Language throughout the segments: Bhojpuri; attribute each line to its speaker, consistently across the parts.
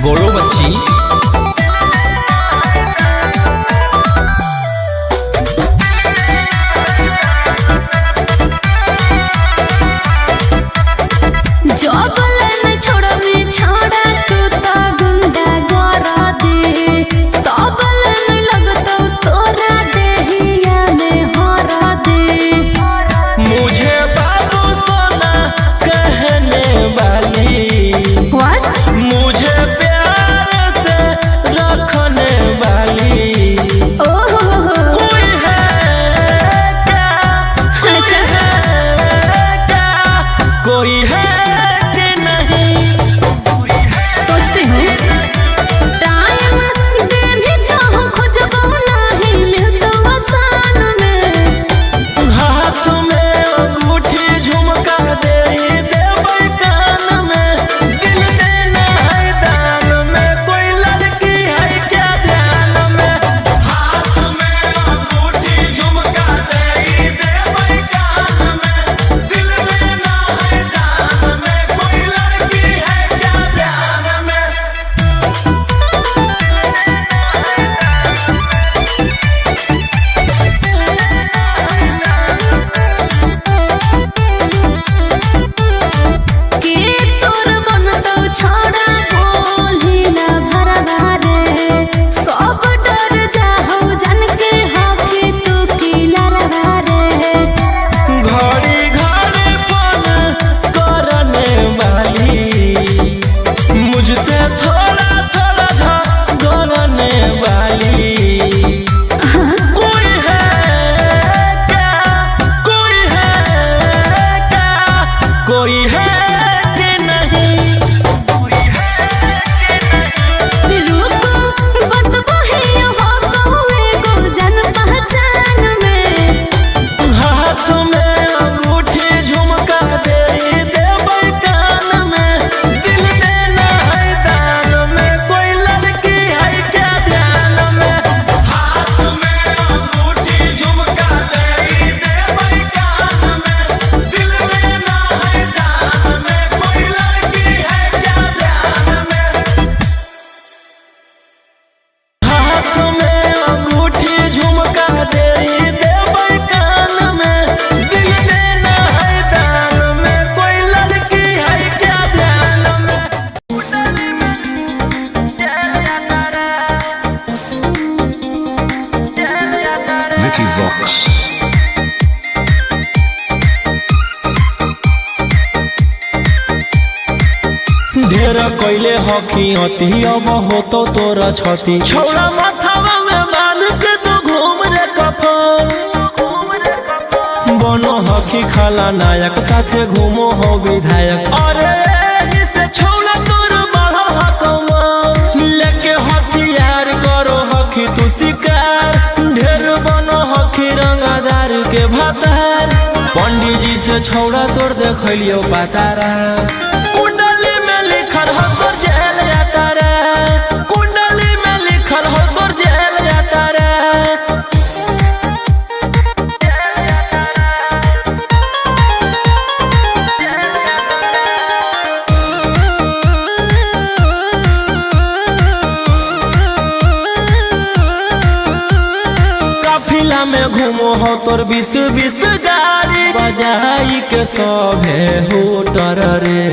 Speaker 1: बोलो बच्ची।
Speaker 2: ढेर कैले हकी अति अब हो तो तोरा छती छौड़ा माथावा में बांध के तो घूम रे कफन बनो हकी खाला नायक साथे घूमो हो विधायक अरे जिसे छौड़ा तोर बढ़ा हकमा लेके हथियार करो हकी तू शिकार ढेर बनो हकी रंगादार के भातार पंडित जी से छौड़ा तोर देखलियो पातारा कुंडली में लिखल हो तोर जेल जाता रे काफिला में घूमो हो तोर 20-20 गाड़ी बजाई के सभे होटर रे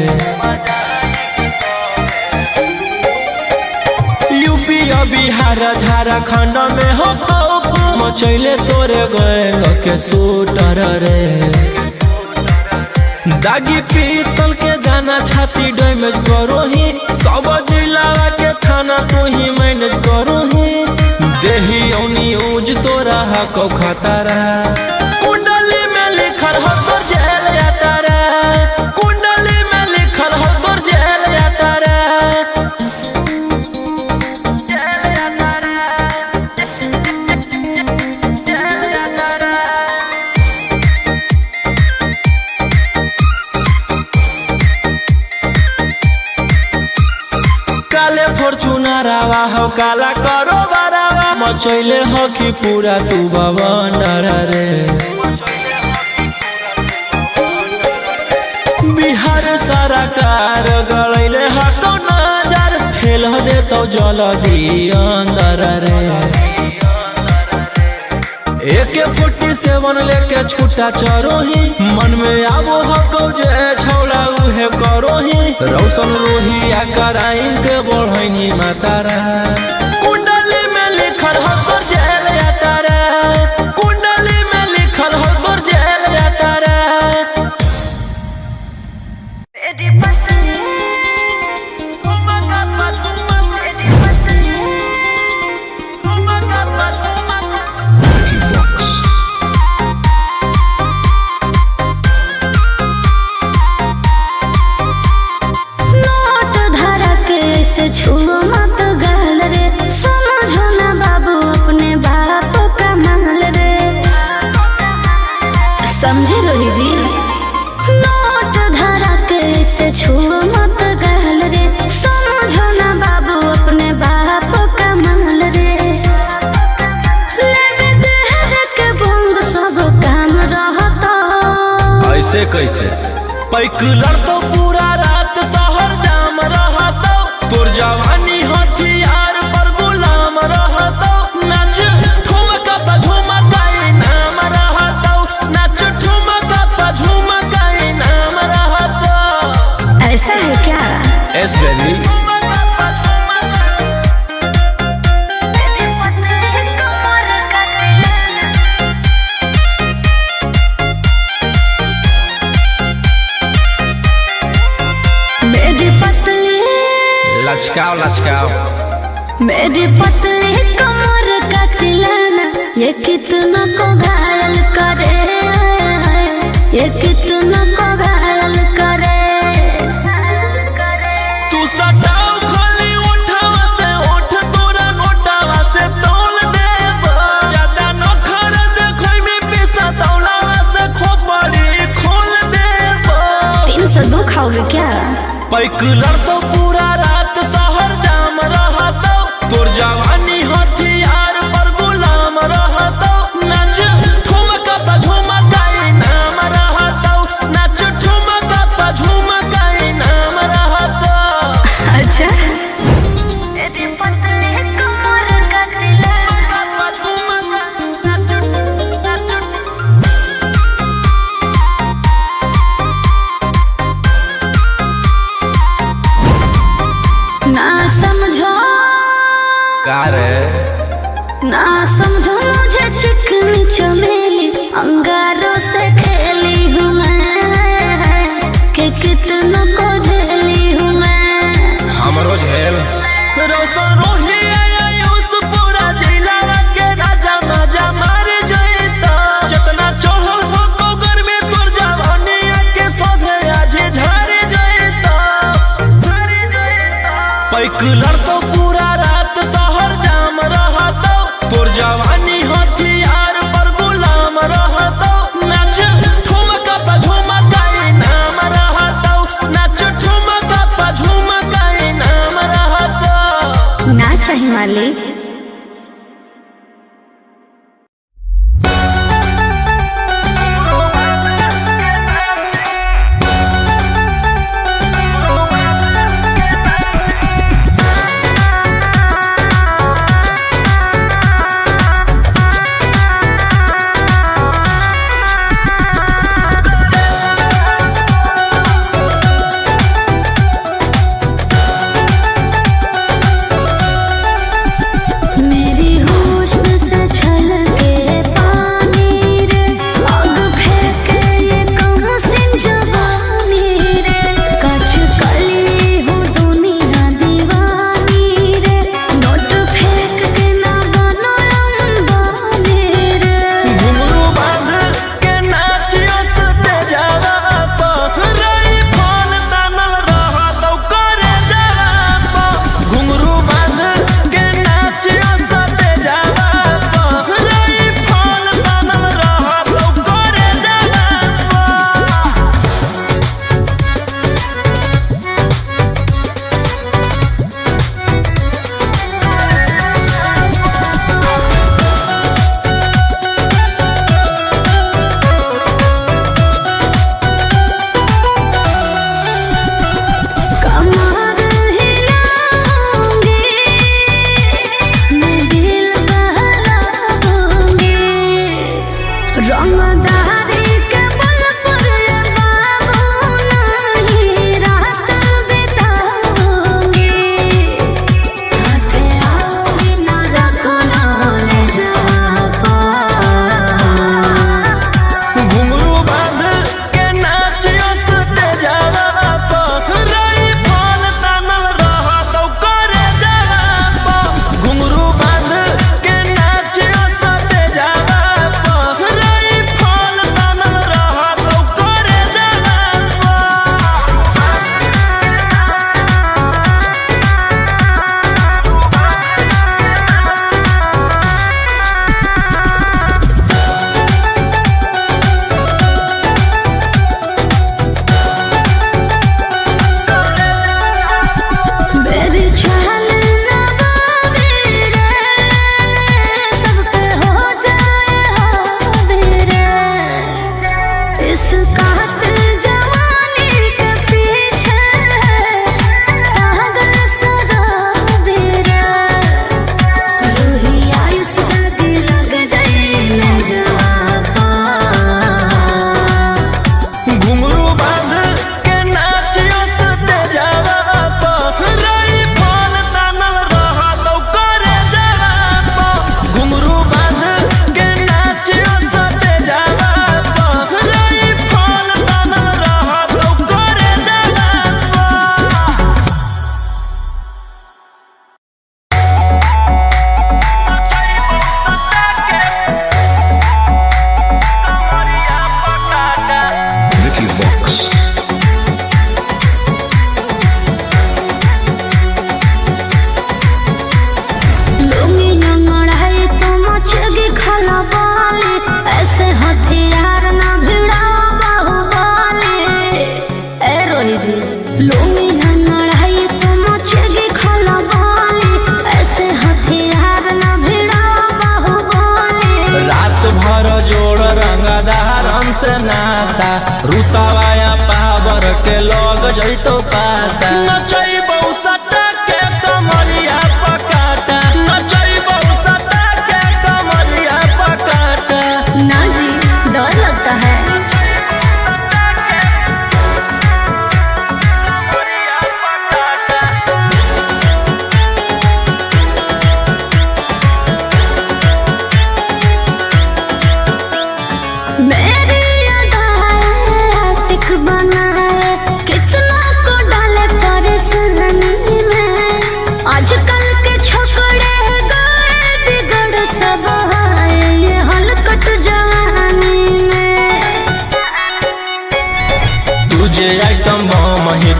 Speaker 2: बिहार झारखंड में हो खौफ मचैले तोरे गैंग के शूटर रे दागी पीतल के दाना छाती डैमेज करो ही सब जिला के थाना तू ही मैनेज करो ही देही औनी ऊज तोरा हको खतरा कुंडली में लिखल हो तोर जेल जाता रे कुंडली में लिखल हो तोर जेल जाता रे फॉर्चूनरवा हो काला करो बरावा मचैले हो कि पूरा तू बवंडर रे बिहार सरकार गलैले हको नजर फेल तो जल्दी अंदर रे। AK-47 लेके छूटा चरोही, मन में आबो हको जे छौड़ा उहे करोही। रौशन रोहिया कराइन के बढ़ैनी मातारा, कुंडली में लिखल हो तोर जेल यातारा, कुंडली में लिखल हो तोर जेल यातारा।
Speaker 1: छुओ मत गल रे, समझो ना बाबू अपने बाप का माल रे। समझे रोही जी, नोट धरा के से छुओ मत गल रे, समझो ना बाबू अपने बाप का माल रे। लेवे देह के बंग सब काम रहता,
Speaker 2: ऐसे कैसे पैक लड़तो पूरा रात शहर जाम रहतो। तोर जवानी हथियार पर गुलाम रहतो। नाच ठुमका पे झुमकाई नाम रहतो, नाच ठुमका पे झुमकाई नाम रहतो।
Speaker 1: ऐसा है क्या?
Speaker 2: एस बेबी लचकाओ लचकाओ,
Speaker 1: मेरी पतली कमर का तिलाना ये कितना को घायल करे, ये कितना को घायल करे।
Speaker 2: तू सटाओ खाली उठावा से उठ, तोरा नोटावा से तौल देब। ज्यादा नखर देखै में पैसा तौलावा से खोपड़ी खोल देब।
Speaker 1: 302 खाओगे क्या?
Speaker 2: पैक लड़तो पूरा रात शहर जाम रहतो। तोर जवानी हथियार पर गुलाम रहतो। नाच ठुमका पे झुमकाई नाम रहतो, नाच ठुमका पे झुमकाई नाम रहतो।
Speaker 1: अच्छा मेरी पतली कमर का ना समझो
Speaker 2: का रे,
Speaker 1: ना समझो मुझे चिकनी चमेली अंगारों से खेली हूँ मैं, कि कितना को झेली हूँ मैं।
Speaker 2: हमरो झेल रौशन रोहिया यूस पूरा जिला के राजा मजा मार जइता। जितना चढ़ल हो कोगर में तोर जवानी के सोभे आज झाड़ जइता। पैक लड़तो पूरा रात शहर जाम रहतो। तोर जवानी हथियार पर गुलाम रहतो। नाच ठुमका पे झुमकाई नाम रहतो, नाच ठुमका पे झुमकाई नाम रहतो।
Speaker 1: ना चाहिए मालिक।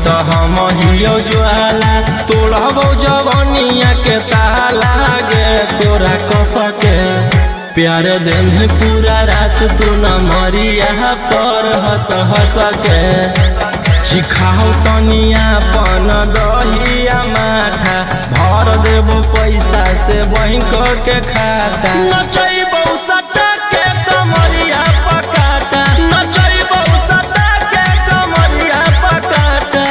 Speaker 2: तो हम हियो ज्वाला तोड़बो जवनिया के ताला गे तोरा कसके प्यार दिन पूरा रात तू न मरिया पर हंस हंस के सिखाओ तनिया पन दहिया माथा भर देबो पैसा से बैंक के खाता नचैबो सटा के कमरिया पकाटा नचैबो सटा के कमरिया पकाटा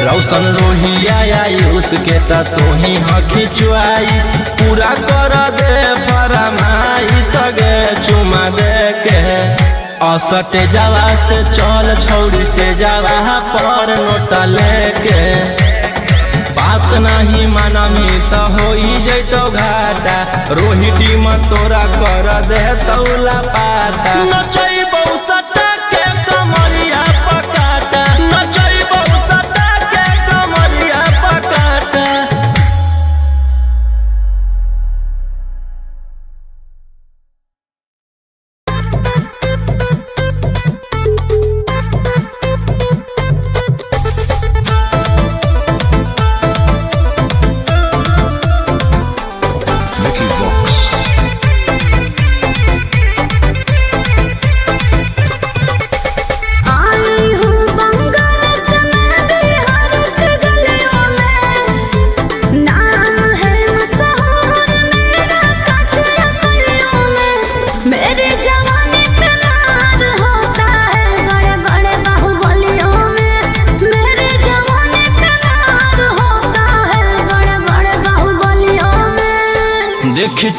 Speaker 2: रौशन रोहिया आयुष के ता तोही हकी च्वाइस पूरा कर दे फरमाइश गे चुमा दे के असटे जावा से चल छौड़ी से जावा पर नोट लेके बात नहीं मानमी तो होई जैतो घाटा रोहिटी में तोरा कर दे तौला पाता नचैबो सटा के कमरिया पकाटा नचैबो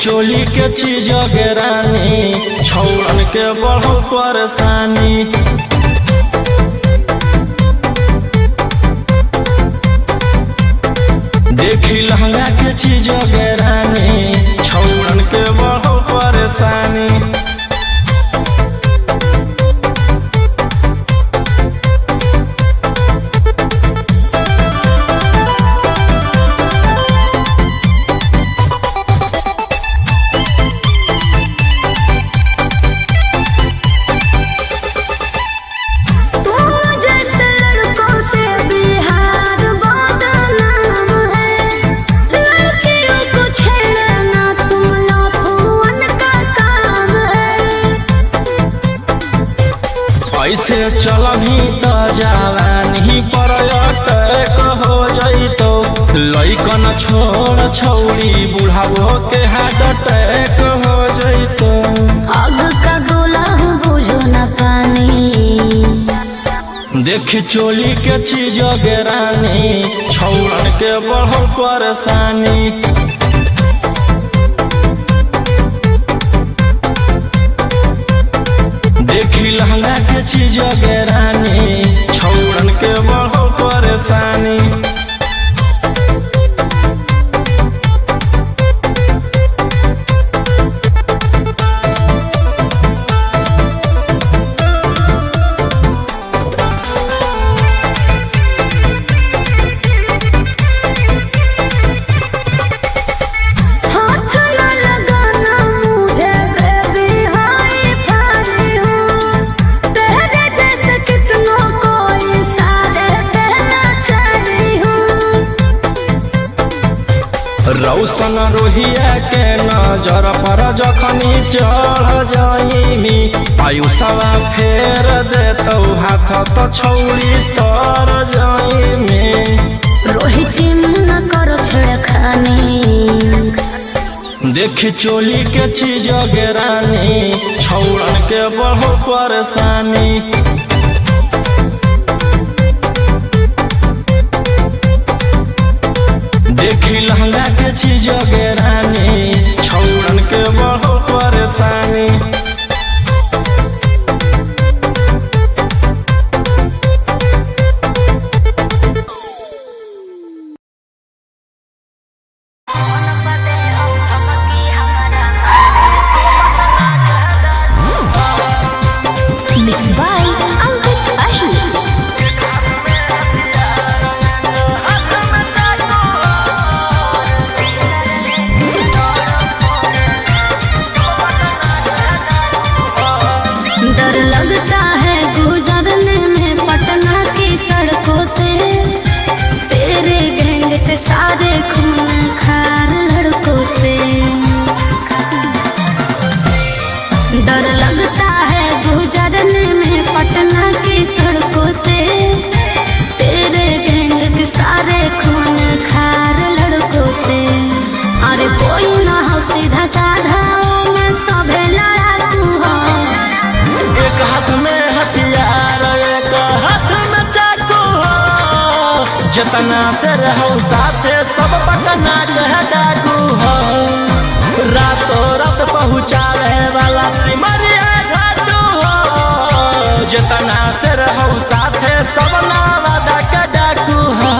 Speaker 2: चोली के चीज गे रानी छौड़न के बढ़ो परेशानी देखी लहंगा के चीज गे रानी छौड़न के बढ़ो परेशानी ऐसे चलभी तो जवानी पर अटैक हो जइतो लइकन छोड़ छौड़ी बुढ़ावो के हार्ट अटैक हो जइतो
Speaker 1: आग का गोला बुझो न पानी
Speaker 2: देख चोली के चीज गे रानी छौड़न के बढ़ो परेशानी देखी लहंगा के चीज गे रानी छौड़न के बढ़ो परेशानी रौशन रोहिया के नजर पर जखनी चढ़ जाइमी आयुषवा फेर देतौ हाथ तो छौड़ी तर जाइमी
Speaker 1: रोहिटी न करो छेड़खानी
Speaker 2: देखी चोली के चीज गे रानी छौड़न के बढ़ो परेशानी देखी लहंगा के चीज गे रानी छौड़न के बढ़ो परेशानी जितना से रहो साथे सब पटना के डाकू हो, रातों रात पहुँचावे वाला सिमरिया घाटू हो। जितना से रहो साथे सब नवादा के डाकू हो।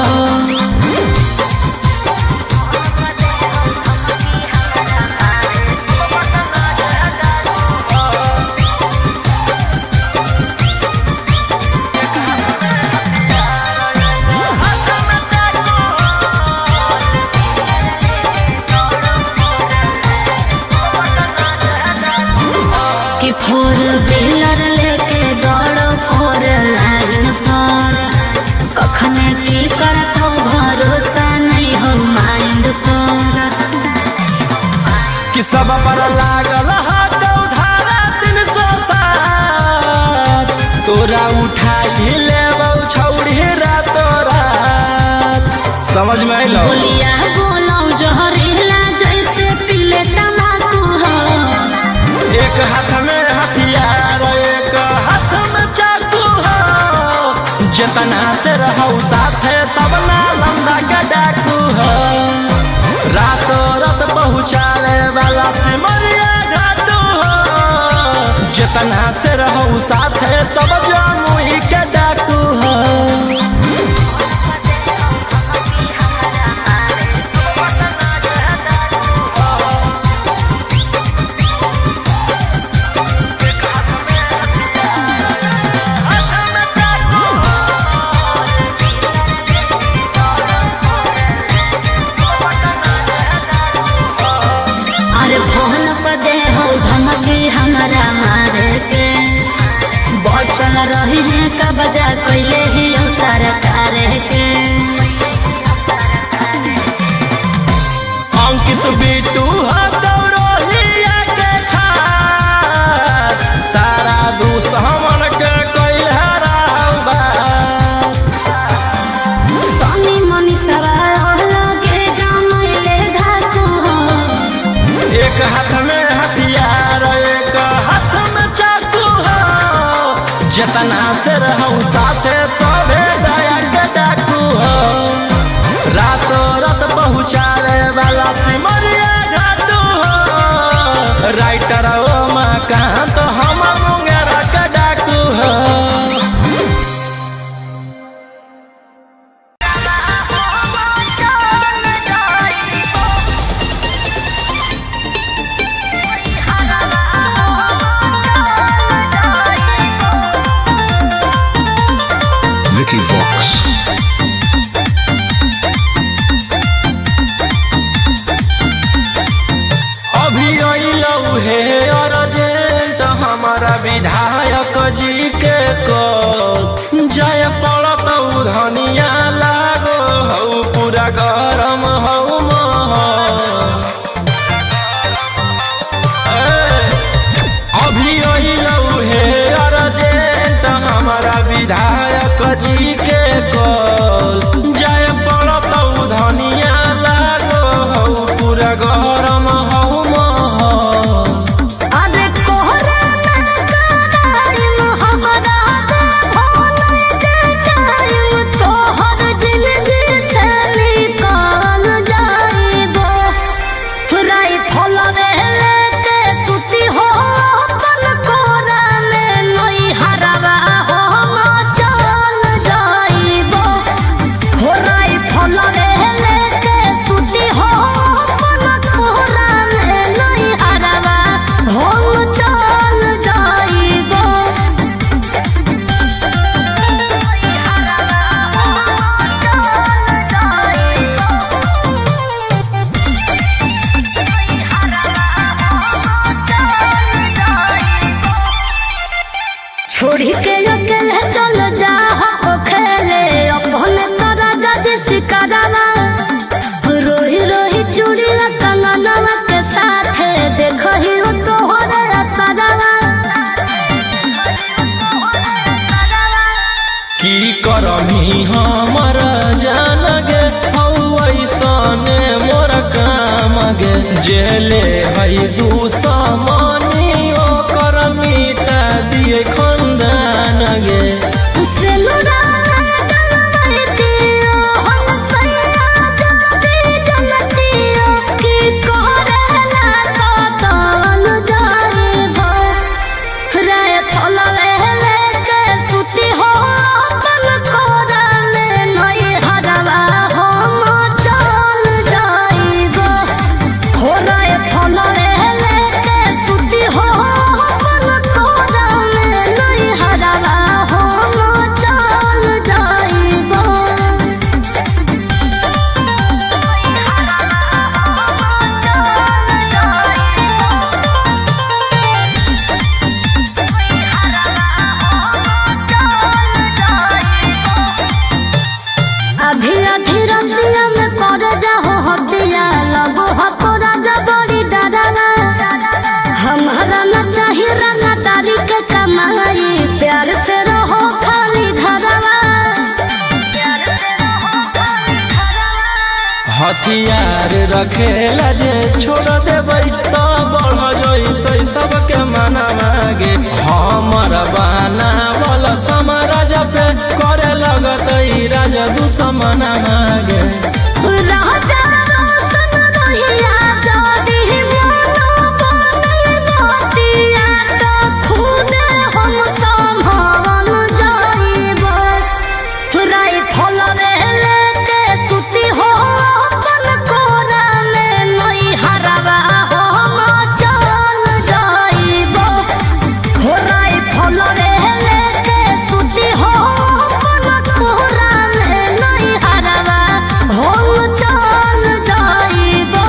Speaker 1: फोर व्हीलर लेके दौड़ो फोर लाइन पर, कखने की करत हो भरोसा नहीं हो माइंड पर।
Speaker 2: कि सब पर लागल धारा 307, तोरा उठा ही लेबौ छौड़ी रातो रात। समझ में आइलो?
Speaker 1: बोलिया बोलो जहरीला जैसे पीले तम्बाकू हो।
Speaker 2: एक हाथ में हथियार एक हाथ में चाकू हो। जितना से रहो साथे सब नालंदा का डाकू हो, रातों रात पहुँचावे वाला सिमरिया घाटू हो। जितना से रहो साथे सब जमुई के डाकू हो।
Speaker 1: हमारा मारे के बचल रही है का बजा कैले ही सरकार के।
Speaker 2: अंकित बिटू गौरवलिया के खास, सारा दुश्मन के कैल बस।
Speaker 1: सनी मनी सवाल के जानले धाकू हो।
Speaker 2: एक हाथ में हथियार एक हाथ में चाकू हो। जितना से रहो साथे सभे दया के डाकू हो, रातों रात पहुँचावे वाला सिमरिया घाटू हो। राइटर ओ मकान तो हम मुंगेरा के डाकू हो।
Speaker 3: Vicky Vox.
Speaker 2: अभी अइलौ हे अर्जेंट हमारा विधायक जी के कॉल, जय पड़त धनिया लागो हौ पूरा गरम हौ महल। अभी अइलौ हे अर्जेंट हमारा विधायक जी के कॉल, जय पड़त धनिया लागो हौ पूरा गरम हौ महल।
Speaker 1: अरे कोहरा ना टाइम हमरा भोले के टाइम तोहर जिंदगी से निकल जाइबो। राई फलवे लेके सुती हो अपन कोरा में नई हरवा हो चल जाइबो। राई फलवे लेके सुती हो अपन कोरा में नई हरवा हो चल जाइबो। छोड़ी के अकेले चल जा हो खेले अपने तारा जज सिकरवा। रोही रोही चूड़ी कंगनवा के साथ देखही हो तोहरे असरवा।
Speaker 2: की करमी हमर जान गे हौ ऐसने मोर काम गे, जेले है दुश्मनी ओकर मिटा दिए खंदान गे।
Speaker 1: से लुरा डलवाई दियो हो आधी आधी रतिया में कर जाहो हतिया लगो हको राजा बड़ी डरावा हमारा न चाहिए रंगदारी के कमाई प्यार से रहो खाली घरवा
Speaker 2: हथियार रखेला जे छोड़ देबै तो बढ़ जइतै सबके मना मागे हमर बाना वाला समराज पे करे लगतै राजा दुश्मन मागे
Speaker 1: राजा रोशन रोहिया जदी मनो बने गोतिया तो खुद हम संभावन जाइबो राई फल लेके सुती हो अपन कोरा में नई हरवा हम चल जाइबो हो राई फल लेके सुती हो अपन कोरा में नई हरवा हम चल जाइबो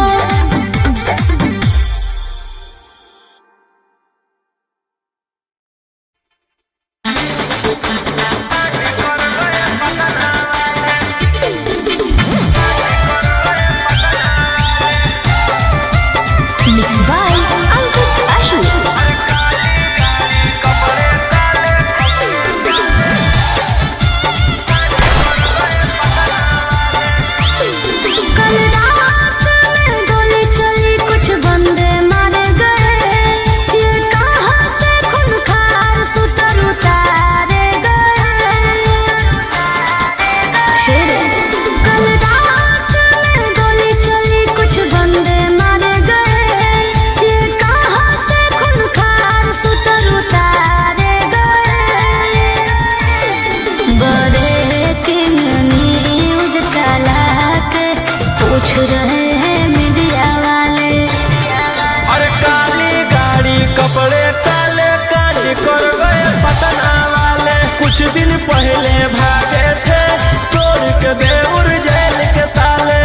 Speaker 1: Mixed by Ankit Ahi. कल रात में गोली चली कुछ बंदे मारे गए ये कहाँ से खूंखार शूटर उतारे गए कल रात में गोली चली कुछ बंदे मारे गए ये कहाँ से खूंखार शूटर उतारे गए बड़े किंग न्यूज चला के पूछ रहे हैं मीडिया वाले
Speaker 2: अरे काली गाड़ी कपड़े काले काली कर गए पटना वाले कुछ दिन पहले भागे थे तोड़ के देउर जेल के ताले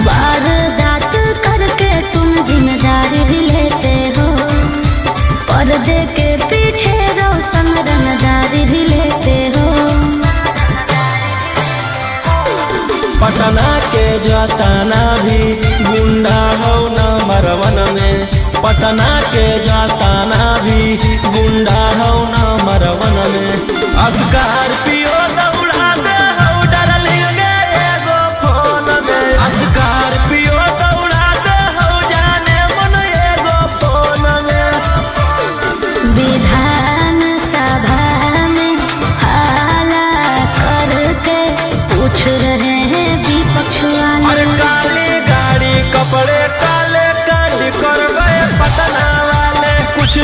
Speaker 1: वारदात करके तुम जिम्मेदारी भी लेते हो पर्दे के पीछे रोशन रंगदारी भी लेते हो
Speaker 2: पटना के जाताना भी गुंडा हो नंबर 1 में पटना के जाताना भी गुंडा हो नंबर 1 में स्कॉर्पियो दौड़ा दे हो डार्लिंग एगो फोन में स्कॉर्पियो दौड़ा दे हो जाने मन एगो फोन में
Speaker 1: विधान सभा में हाला करके पूछ रहे हैं विपक्ष
Speaker 2: अरे
Speaker 1: वाले
Speaker 2: काली गाड़ी कपड़े काले काली कर गए पटना वाले कुछ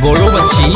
Speaker 2: बोलो बच्ची।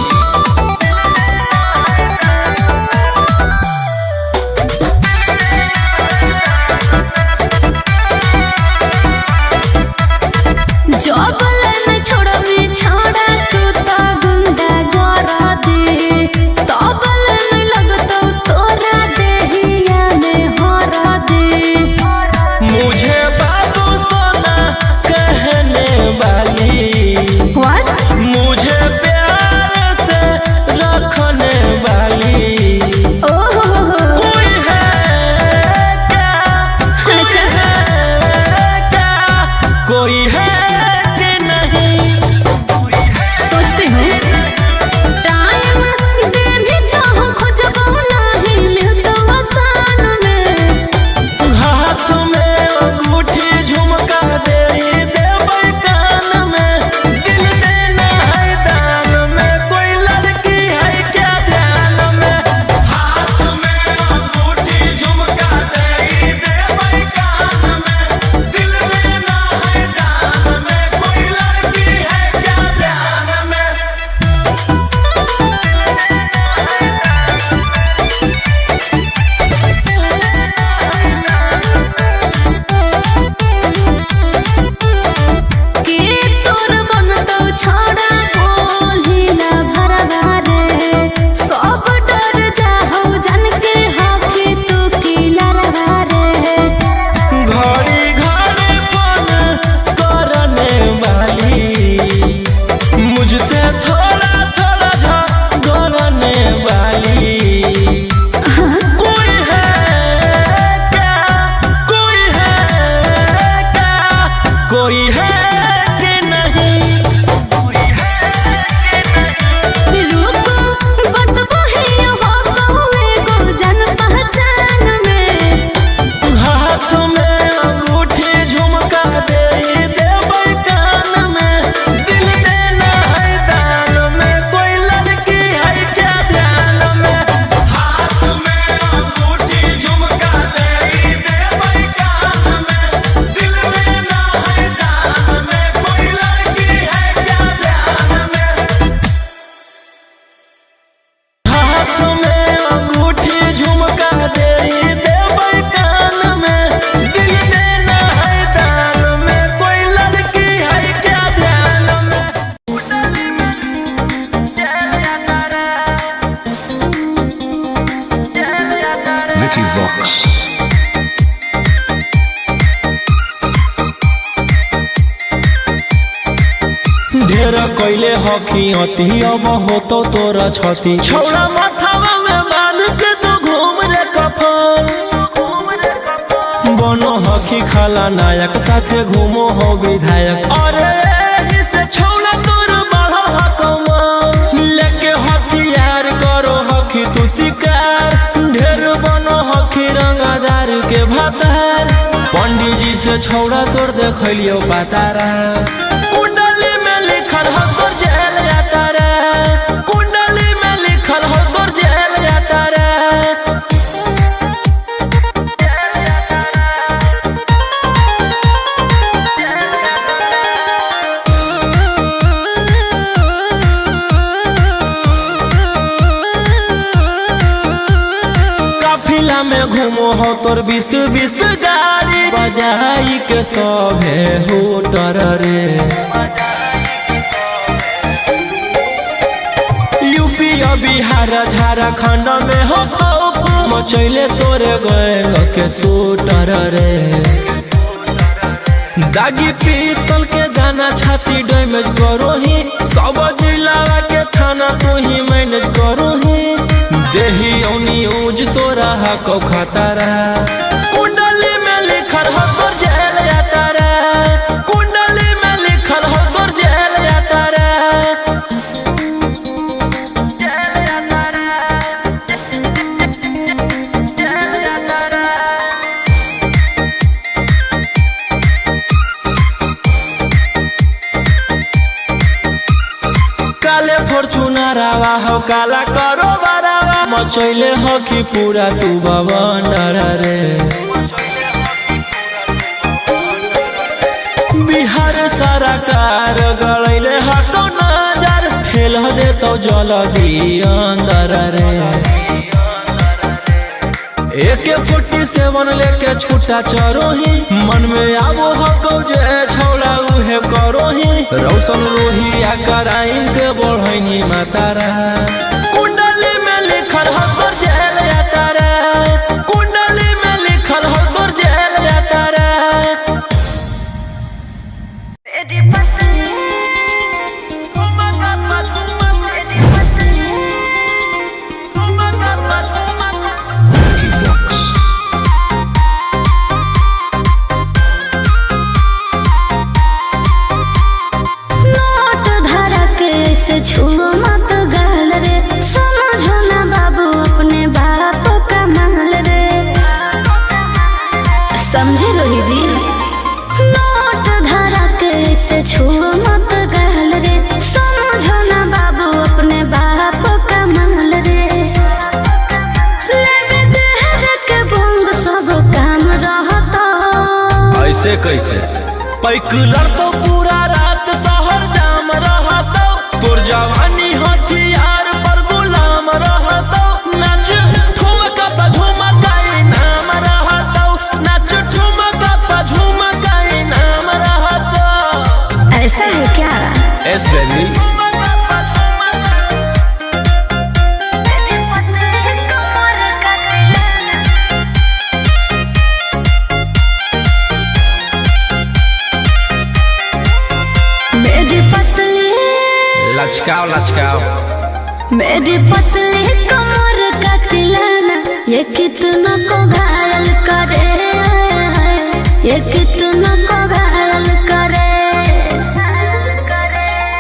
Speaker 3: Vicky Vox.
Speaker 2: ढेर कैले हकी अति अब हो तो तोरा छती छौड़ा माथावा में बांध के तो घूम रे कफन बनो हकी खाला नायक साथे घूमो हो विधायक अरे से छौड़ा तोर बढ़ा हकमा लेके हथियार करो हकी तू शिकार ढेर बनो हकी रंगादार के भातार पंडित जी से छौड़ा तोर देखलियो पातारा कुंडली में लिखल हो तोर जेल जाता रे कुंडली में लिखल हो तोर जेल जाता रे काफिला में घूमो हो तोर 20-20 गाड़ी बजाई के सभे होटर रे यूपी बिहार झारखंड में हो खौफ मचैले तोरे गैंग के शूटर रे दागी पीतल के दाना छाती डैमेज करो ही सब जिला के थाना तू ही मैनेज करो ही देही औनी ऊज तोरा हको खतरा कुंडली में लिखल हो तोर जेल जाता रे कुंडली में लिखल हो तोर जेल जाता रे काले फॉर्च्यूनर आवा हो काला करो बरावा मचैले हो कि पूरा तू बवंडर रे बिहार सरकार गड़ैले हटो नजर ठेल दे तो जल दी अंदर रे। AK-47 लेके छूटा चरोही, मन में आबो हको जे छौड़ा उहे करोही। रौशन रोहिया कराइन के बढ़ैनी मातारा, कुंडली में लिखल हो तोर जेल यातारा, कुंडली में लिखल हो तोर जेल यातारा।
Speaker 1: छुओ मत गाल रे, समझो ना बाबू अपने बाप का माल रे। समझे रोही जी, नोट धरा के से छुओ मत गाल रे, समझो ना बाबू अपने बाप का माल रे। लेवे देहर के बंग सब काम रहता,
Speaker 2: ऐसे कैसे पैकुलर तो पूरा रात शहर जाम रहता। तोर जवानी हथियार पर गुलाम रहतो, नाच ठुमका पे झुमकाई नाम रहतो, नाच ठुमका पे झुमकाई नाम रहतो।
Speaker 1: ऐसा है क्या?
Speaker 2: एस बेबी लचकाओ लचकाओ,
Speaker 1: मेरी पतली कमर का तिलाना ये कितना को घायल करे, ये कितना को घायल करे।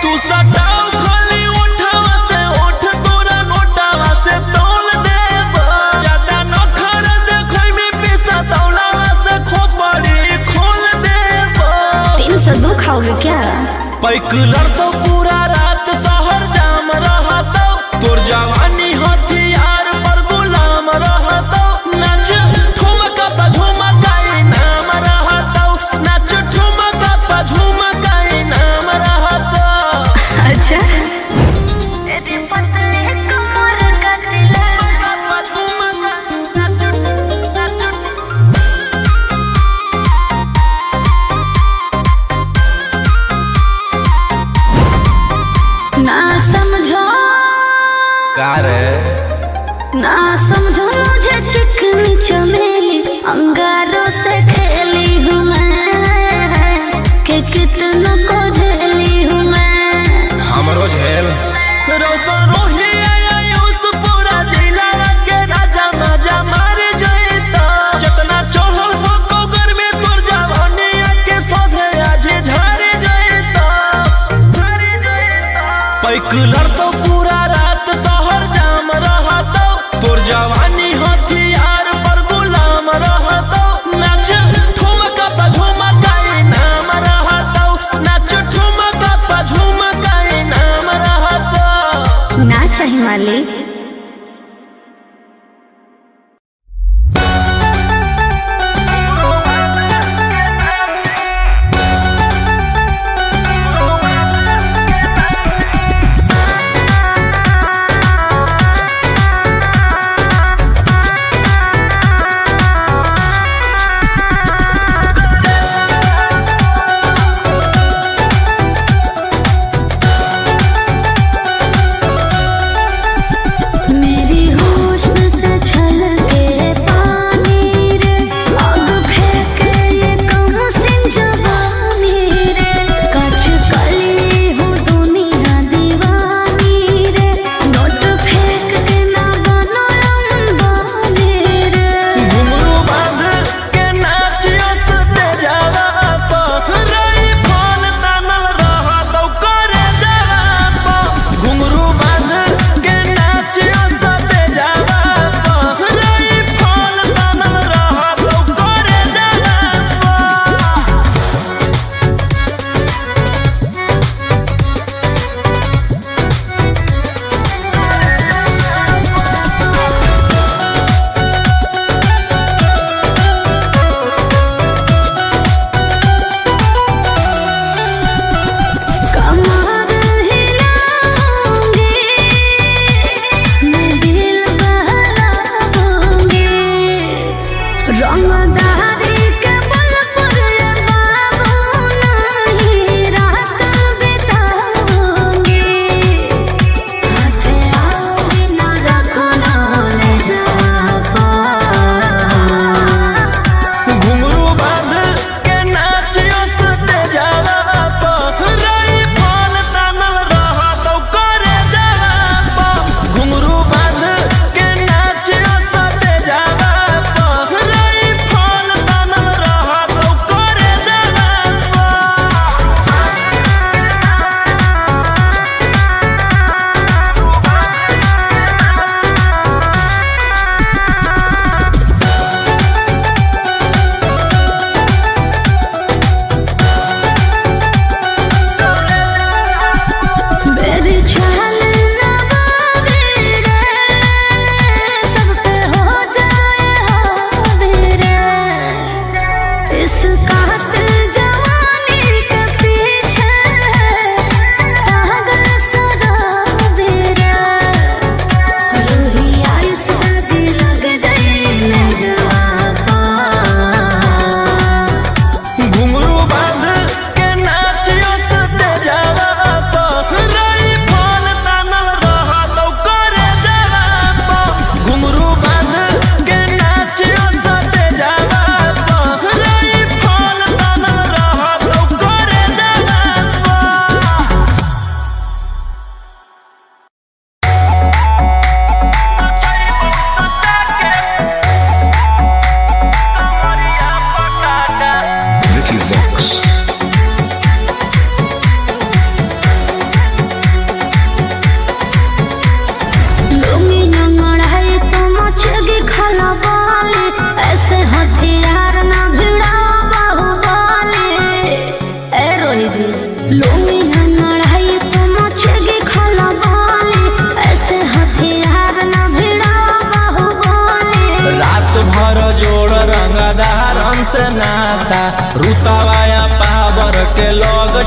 Speaker 2: तू सटाओ खाली उठावा से उठ, तोरा नोटावा से तौल देब। ज्यादा नखर देखै में पैसा तौलावा से खोपड़ी खोल देब।
Speaker 1: 302 खाओगे क्या?
Speaker 2: पैकुलर तो पूरा रात शहर जाम रहतो, तोर जवानी हथियार पर गुलाम रहतो। नाच ठुमका पे झुमकाई नाम रहतो, नाच ठुमका पे झुमकाई नाम रहतो।
Speaker 1: अच्छा मेरी पतली कमर का ना समझो
Speaker 2: का रे,
Speaker 1: ना समझो मुझे चिकनी चमेली अंगारों से खेली हूँ मैं, कि कितना को झेली हूँ मैं।
Speaker 2: हमरो झेल रौशन रोहिया यूस पूरा जिला के राजा माजा मार जइता। जितना चढ़ल हो कोगर में तोर जवानी के सोधे आज झाड़ जइता। पैकुलर तो पूरा रात शहर जाम रहतो, तोर जवानी हथियार पर गुलाम रहतो। नाच ठुमका पे झुमकाई नाम रहतो, नाच ठुमका पे झुमकाई नाम रहतो।
Speaker 1: ना चाहिए मालिक।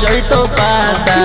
Speaker 2: जैतो पाता